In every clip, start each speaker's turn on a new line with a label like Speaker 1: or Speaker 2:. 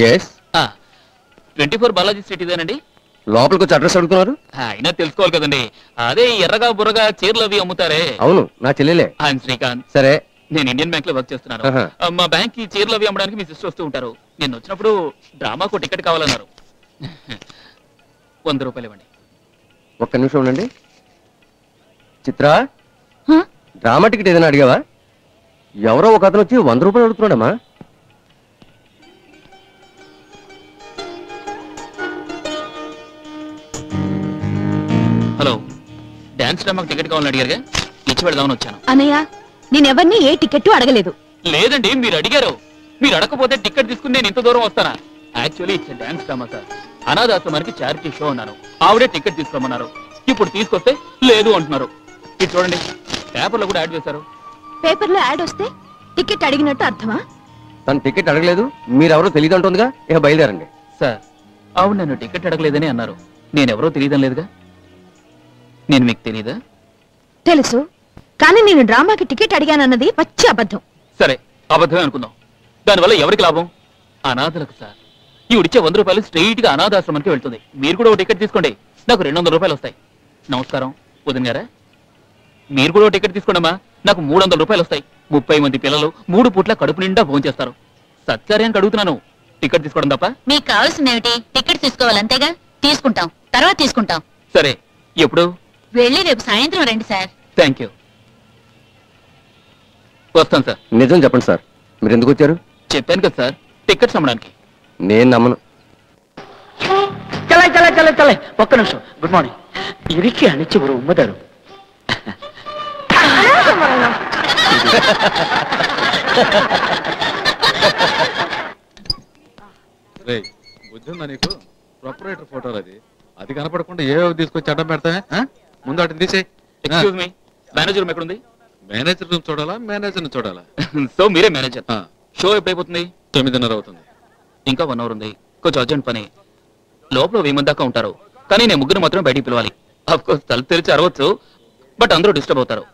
Speaker 1: Yes
Speaker 2: 24 Balaji street ఇదేనండి?
Speaker 1: లోపలికి వచ్చి అడ్రస్ అడుగుతున్నారు?
Speaker 2: అయినా తెలుసుకోవాలి కదండి. అదే ఎర్రగా బుర్రగా చీరలు అవి అమ్ముతారే.
Speaker 1: అవును, నా చెల్లెలే.
Speaker 2: ఐఎమ్ శ్రీకాంత్.
Speaker 1: సరే,
Speaker 2: నేను ఇండియన్ బ్యాంక్ లో వర్క్ చేస్తున్నాను. మా బ్యాంక్ కి చీరలు అవి అమ్మడానికి మీ సిస్టర్ వస్తూ ఉంటారు. నేను వచ్చినప్పుడు డ్రామాకు టికెట్ కావాలన్నారు. 100 రూపాయలు ఇవ్వండి.
Speaker 1: ఒక్క నిమిషం ఉండండి. చిత్ర, డ్రామా టికెట్ ఏదైనా అడిగావా? ఎవరో ఒక అతను వచ్చి 100 రూపాయలు అడుగుతున్నాడమ్మా.
Speaker 2: హలో, డాన్స్ డ్రామాకి టికెట్ కావాలని అడిగారుగా, ఇచ్చి వెళ్దామని వచ్చాను.
Speaker 3: అన్నయ్య, నేనెవరిని ఏ టికెట్ అడగలేదు.
Speaker 2: లేదండి, మీరు అడిగారు. మీరు అడగకపోతే టికెట్ తీసుకుని నేను ఇంత దూరం వస్తానా? Actually it's dance drama sir. అనాథాశ్రమానికి చారిటీ షో అన్నాను. ఆవిడే టికెట్ తీసుకోమన్నారు. ఇప్పుడు తీసుకొస్తే లేదు అంటున్నారు. ఇది చూడండి, పేపర్లో కూడా యాడ్ చేశారు.
Speaker 3: పేపర్లో యాడ్ వస్తే టికెట్ అడిగినట్టు అర్థమా?
Speaker 1: తను టికెట్ అడగలేదు, మీరెవరో తెలియదు అంటుందిగా. ఇక బయలుదేరండి.
Speaker 2: సార్, ఆవిడ నన్ను టికెట్ అడగలేదని అన్నారు. నేనెవరో తెలియదని లేదుగా. నేను మీకు తెలీదా?
Speaker 3: తెలుసు, కానీ నేను డ్రామాకి టికెట్ అడిగానన్నది పచ్చి అబద్ధం.
Speaker 2: సరే, అబద్ధమే అనుకుందాం. దానివల్ల ఎవరికి లాభం? అనాథలకు సార్. ఈవిడిచ్చే 100 రూపాయలు స్ట్రైట్ గా అనాథాశ్రమానికి వెళ్తుంది. మీరు కూడా ఒక టికెట్ తీసుకోండి, నాకు 200 రూపాయలు వస్తాయి. నమస్కారం వదిన గారా. మీరు కూడా టికెట్ తీసుకోండమ్మా, నాకు 300 రూపాయలు వస్తాయి. 30 మంది పిల్లలు 3 పూట్ల కడుపు నిండా భోజనం చేస్తారు. సత్కార్యానికి అడుగుతున్నాను, టికెట్ తీసుకోవడం తప్ప.
Speaker 4: మీకు కావాల్సింది ఏమిటి? టికెట్ తీసుకోవాలి, అంతేగా. తీసుకుంటాం, తర్వాత తీసుకుంటాం.
Speaker 2: సరే, ఎప్పుడు?
Speaker 4: వెళ్ళి రేపు సాయంత్రం రండి సార్.
Speaker 2: Thank you. వస్తాను సార్.
Speaker 1: నిజం చెప్పండి సార్, మీరు ఎందుకు వచ్చారు?
Speaker 2: చెప్పాను కదా సార్, టికెట్స్ అమ్మడానికి.
Speaker 1: నేను నమ్మను.
Speaker 5: చలే చలే చలే చలే, ఒక్క నిమిషం. Good morning. ఇరికి అనిచ్చి ఒక ఉమ్మదారు.
Speaker 6: బుద్ధి నీకు? ప్రొపరేటర్ ఫోటోలు అది కనపడకుండా ఏ తీసుకొచ్చి అడ్డం పెడతావే? ముందు వాటిని తీసేయ్.
Speaker 2: ఎక్స్క్యూజ్ మీ, మేనేజర్ రూమ్ ఎక్కడుంది?
Speaker 6: మేనేజర్ రూమ్ చూడాలా, మేనేజర్ ని చూడాలా?
Speaker 2: సో మీరే మేనేజర్. షో ఎప్పుడైపోతుంది?
Speaker 6: 9:30 అవుతుంది.
Speaker 2: ఇంకా 1 అవర్ ఉంది. కొంచెం అర్జెంట్ పని. లోపల 1000 మంది దాకా ఉంటారు, కానీ నేను 3 మాత్రం బయటికి పిలవాలి. అఫ్ కోర్స్ తలుపు తెరిచి అరవచ్చు, బట్ అందరూ డిస్టర్బ్ అవుతారు.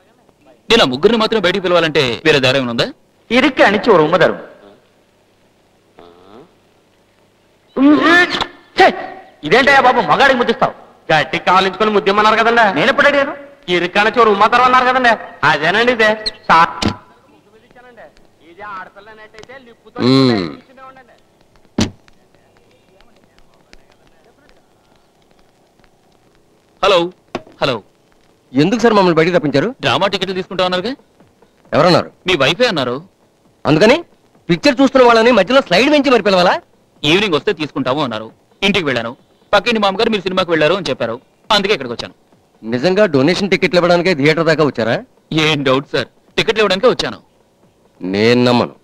Speaker 2: నేను ఆ 3 మాత్రం బయటికి పిలవాలంటే వేరే దారి ఏమైనా ఉందా?
Speaker 5: ఇరికి అనిచ్చి ఒక ఉమ్మదారు. ఇదేంటయ్యా బాబు, మగాడికి ముద్దిస్తావు? గట్టి కావాలించుకొని ముద్దిమ్మన్నారు కదండి. నేను ఎప్పుడు అడిగాను? ఇరికాని చోరు ఉమ్మతారు అన్నారు కదండి. అదేనండి ఇదే. ఇదే ఆడపిల్ల అయితే లిప్పుతో.
Speaker 2: హలో హలో,
Speaker 1: ఎందుకు సార్ మమ్మల్ని బయటికి తప్పించారు?
Speaker 2: డ్రామా టికెట్లు తీసుకుంటా ఉన్నారుగా.
Speaker 1: ఎవరన్నారు?
Speaker 2: మీ వైఫే అన్నారు.
Speaker 1: అందుకని పిక్చర్ చూస్తున్న వాళ్ళని మధ్యలో స్లైడ్ వెంచి మరి పిలవాలా?
Speaker 2: ఈవినింగ్ వస్తే తీసుకుంటాము అన్నారు. ఇంటికి వెళ్ళాను. పక్కింటి మామగారు మీరు సినిమాకి వెళ్ళారు అని చెప్పారు. అందుకే ఇక్కడికి వచ్చాను.
Speaker 1: నిజంగా డొనేషన్ టికెట్లు ఇవ్వడానికే థియేటర్ దాకా వచ్చారా?
Speaker 2: ఏం డౌట్ సార్, టికెట్లు ఇవ్వడానికే వచ్చాను.
Speaker 1: నేను నమ్మను.